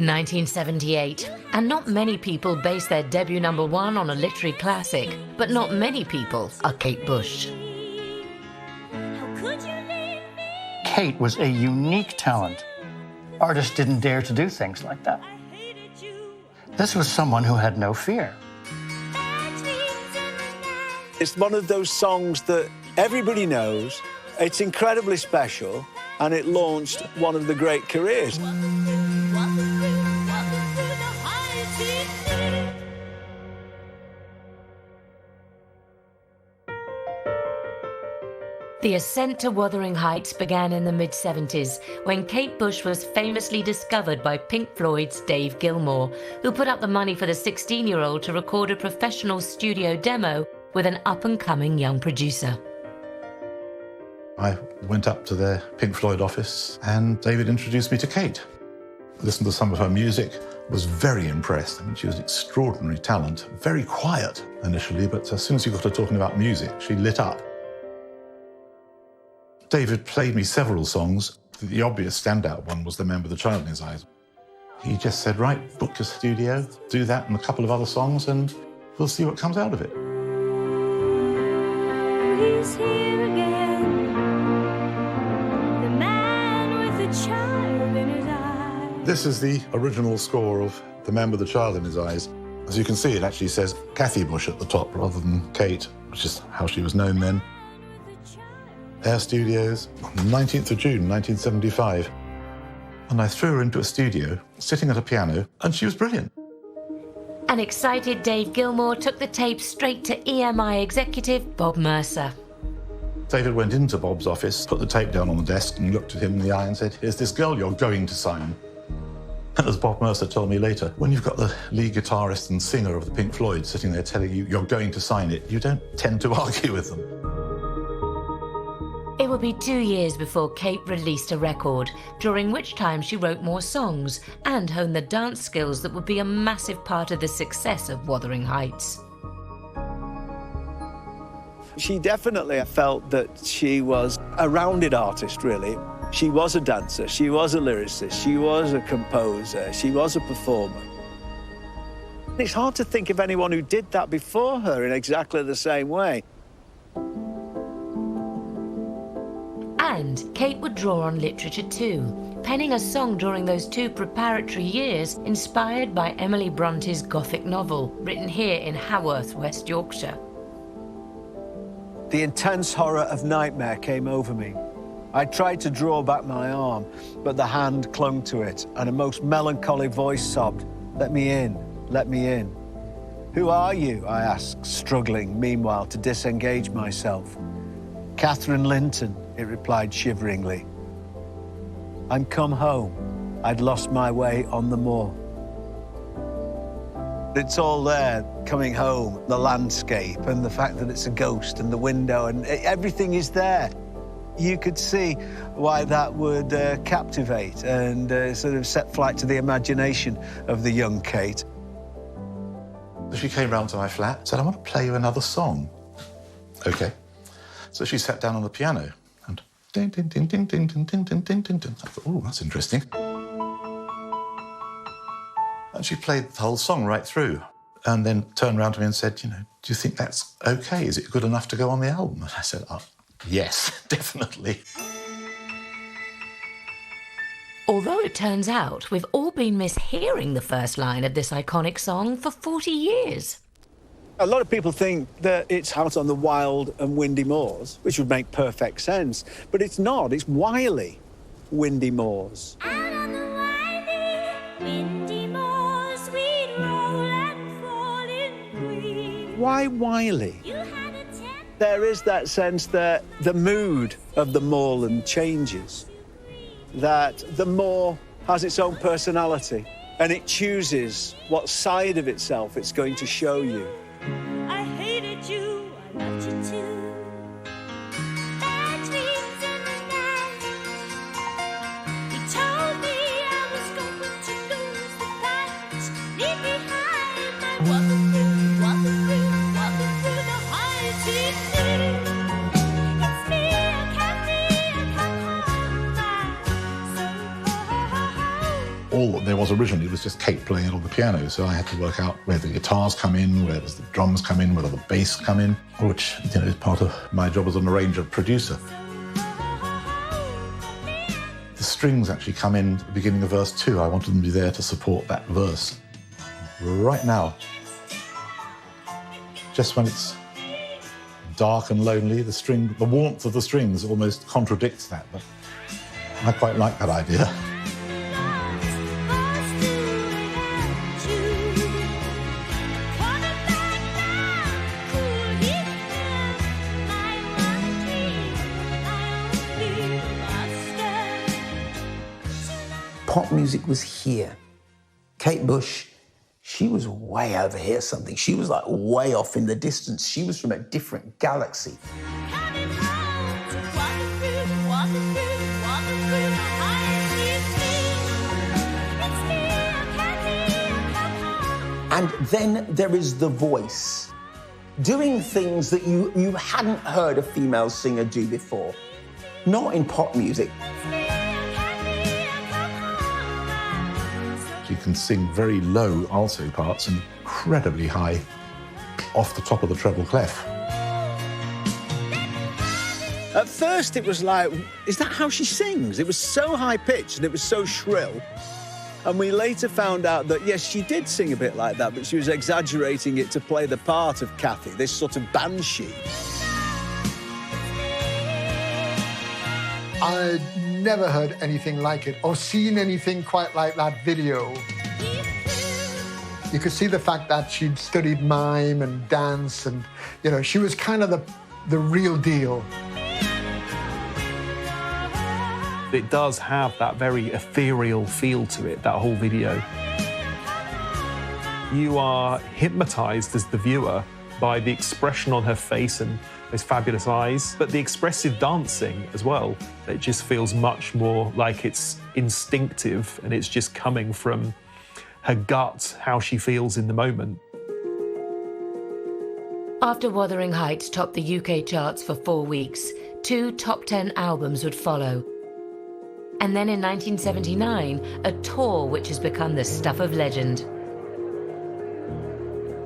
1978, and not many people base their debut #1 on a literary classic, but not many people are Kate Bush. Kate was a unique talent. Artists didn't dare to do things like that. This was someone who had no fear. It's one of those songs that everybody knows. It's incredibly special, and it launched one of the great careers. The ascent to Wuthering Heights began in the mid-70s, when Kate Bush was famously discovered by Pink Floyd's Dave Gilmour, who put up the money for the 16-year-old to record a professional studio demo with an up-and-coming young producer. I went up to their Pink Floyd office and David introduced me to Kate. Listened to some of her music, was very impressed. I mean, she was an extraordinary talent, very quiet initially, but as soon as you got her talking about music, she lit up. David played me several songs. The obvious standout one was Remember the Child in His Eyes. He just said, right, book your studio, do that and a couple of other songs, and we'll see what comes out of it. He's here again, the man with the child in his eyes. This is the original score of Remember the Child in His Eyes. As you can see, it actually says Kathy Bush at the top rather than Kate, which is how she was known then. Air Studios, on the 19th of June, 1975. And I threw her into a studio, sitting at a piano, and she was brilliant. An excited Dave Gilmour took the tape straight to EMI executive Bob Mercer. David went into Bob's office, put the tape down on the desk, and looked at him in the eye and said, here's this girl you're going to sign. And as Bob Mercer told me later, when you've got the lead guitarist and singer of the Pink Floyd sitting there telling you you're going to sign it, you don't tend to argue with them. It would be 2 years before Kate released a record, during which time she wrote more songs and honed the dance skills that would be a massive part of the success of Wuthering Heights. She definitely felt that she was a rounded artist, really. She was a dancer, she was a lyricist, she was a composer, she was a performer. It's hard to think of anyone who did that before her in exactly the same way. And Kate would draw on literature too, penning a song during those 2 preparatory years inspired by Emily Bronte's Gothic novel, written here in Haworth, West Yorkshire. The intense horror of nightmare came over me. I tried to draw back my arm, but the hand clung to it, and a most melancholy voice sobbed, "Let me in, let me in." "Who are you?" I asked, struggling, meanwhile, to disengage myself. "Catherine Linton," it replied shiveringly. "I'm come home. I'd lost my way on the moor." It's all there, coming home, the landscape and the fact that it's a ghost and the window and everything is there. You could see why that would captivate and sort of set flight to the imagination of the young Kate. She came round to my flat, said, I want to play you another song. OK. So she sat down on the piano and ding, ding, ding, ding, ding, ding, ding, ding, ding, ding, ding. I thought, oh, that's interesting. And she played the whole song right through and then turned around to me and said, you know, do you think that's OK? Is it good enough to go on the album? And I said, oh, yes, definitely. Although it turns out we've all been mishearing the first line of this iconic song for 40 years. A lot of people think that it's out on the wild and windy moors, which would make perfect sense, but it's not. It's wily, windy moors. Out on the windy moors, we'd roll and fall in green. Why wily? You had a There is that sense that the mood of the moorland changes, that the moor has its own personality and it chooses what side of itself it's going to show you. I hated you, I loved you too. Bad dreams in the night. He told me I was going to lose the fight. Leave behind my walking through the heights. It's me, I come home, my so cold. All that they was originally, it was just Kate playing it on the piano, so I had to work out where the guitars come in, where does the drums come in, where does the bass come in, which, you know, is part of my job as an arranger producer. The strings actually come in at the beginning of verse 2. I wanted them to be there to support that verse. Right now, just when it's dark and lonely, the warmth of the strings almost contradicts that, but I quite like that idea. Pop music was here. Kate Bush, she was way over here something. She was like way off in the distance. She was from a different galaxy. And then there is the voice, doing things that you hadn't heard a female singer do before. Not in pop music. She can sing very low alto parts and incredibly high off the top of the treble clef. At first it was like, is that how she sings? It was so high-pitched and it was so shrill. And we later found out that, yes, she did sing a bit like that, but she was exaggerating it to play the part of Kathy, this sort of banshee. I'd never heard anything like it or seen anything quite like that video. You could see the fact that she'd studied mime and dance and, you know, she was kind of the real deal. It does have that very ethereal feel to it, that whole video. You are hypnotized as the viewer by the expression on her face and those fabulous eyes, but the expressive dancing as well. It just feels much more like it's instinctive and it's just coming from her gut, how she feels in the moment. After Wuthering Heights topped the UK charts for 4 weeks, 2 top 10 albums would follow. And then in 1979, a tour which has become the stuff of legend.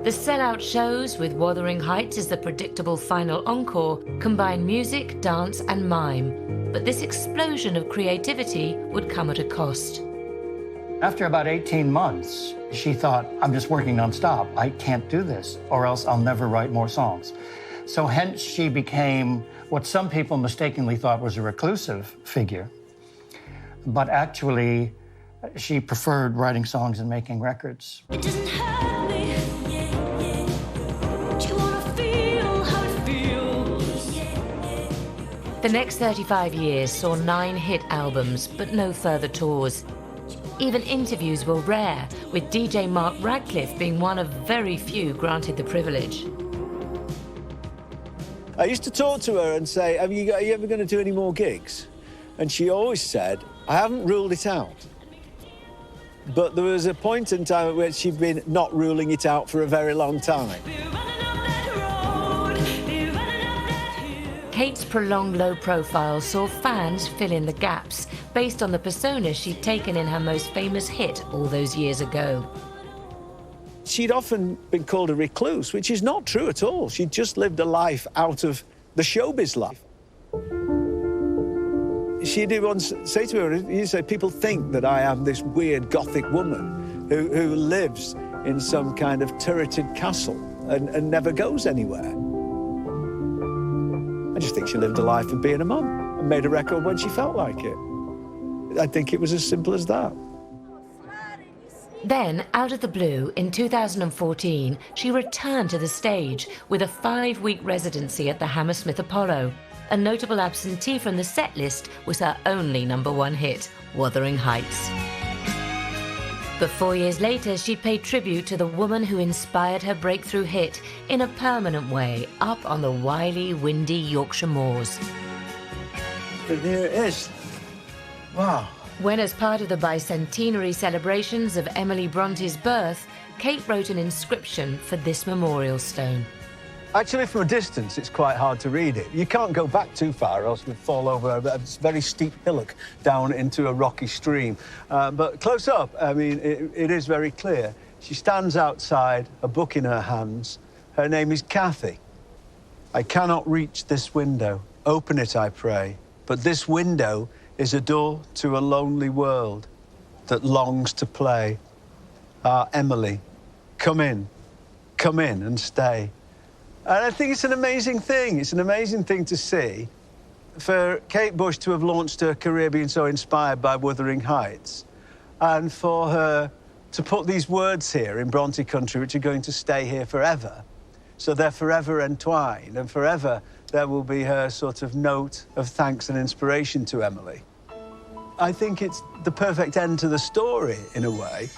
The sellout shows with Wuthering Heights as the predictable final encore combine music, dance and mime. But this explosion of creativity would come at a cost. After about 18 months, she thought, I'm just working nonstop. I can't do this, or else I'll never write more songs. So hence she became what some people mistakenly thought was a reclusive figure. But actually, she preferred writing songs and making records. It doesn't hurt me. Do you wanna feel how it feels? The next 35 years saw 9 hit albums, but no further tours. Even interviews were rare, with DJ Mark Radcliffe being one of very few granted the privilege. I used to talk to her and say, are you ever going to do any more gigs? And she always said, I haven't ruled it out. But there was a point in time where she'd been not ruling it out for a very long time. Kate's prolonged low profile saw fans fill in the gaps based on the persona she'd taken in her most famous hit all those years ago. She'd often been called a recluse, which is not true at all. She'd just lived a life out of the showbiz life. She did once say to her, you say, people think that I am this weird Gothic woman who lives in some kind of turreted castle and never goes anywhere. I just think she lived a life of being a mum and made a record when she felt like it. I think it was as simple as that. Then, out of the blue, in 2014, she returned to the stage with a 5-week residency at the Hammersmith Apollo. A notable absentee from the set list was her only #1 hit, Wuthering Heights. But 4 years later, she paid tribute to the woman who inspired her breakthrough hit in a permanent way up on the wily, windy Yorkshire moors. And here it is. Wow. When, as part of the bicentenary celebrations of Emily Bronte's birth, Kate wrote an inscription for this memorial stone. Actually, from a distance, it's quite hard to read it. You can't go back too far, or else you'd fall over a very steep hillock down into a rocky stream. But close up, I mean, it is very clear. She stands outside, a book in her hands. Her name is Kathy. I cannot reach this window. Open it, I pray. But this window is a door to a lonely world that longs to play. Ah, Emily, come in and stay. And I think it's an amazing thing. It's an amazing thing to see. For Kate Bush to have launched her career being so inspired by Wuthering Heights, and for her to put these words here in Bronte Country, which are going to stay here forever. So they're forever entwined, and forever there will be her sort of note of thanks and inspiration to Emily. I think it's the perfect end to the story, in a way.